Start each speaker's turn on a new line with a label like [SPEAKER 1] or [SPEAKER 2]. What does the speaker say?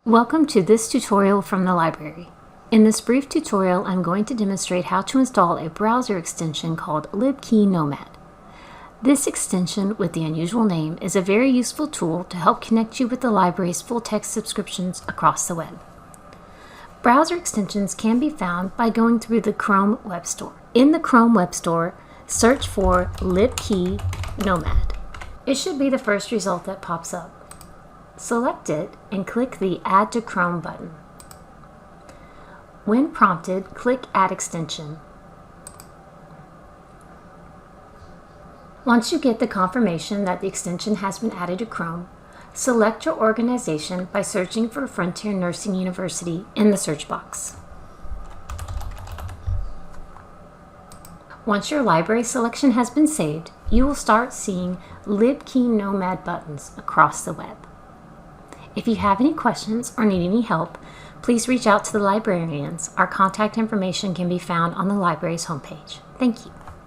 [SPEAKER 1] Welcome to this tutorial from the library. In this brief tutorial, I'm going to demonstrate how to install a browser extension called LibKey Nomad. This extension with the unusual name is a very useful tool to help connect you with the library's full-text subscriptions across the web. Browser extensions can be found by going through the Chrome Web Store. In the Chrome Web Store, search for LibKey Nomad. It should be the first result that pops up. Select it and click the Add to Chrome button. When prompted, click Add Extension. Once you get the confirmation that the extension has been added to Chrome, select your organization by searching for Frontier Nursing University in the search box. Once your library selection has been saved, you will start seeing LibKey Nomad buttons across the web. If you have any questions or need any help, please reach out to the librarians. Our contact information can be found on the library's homepage. Thank you.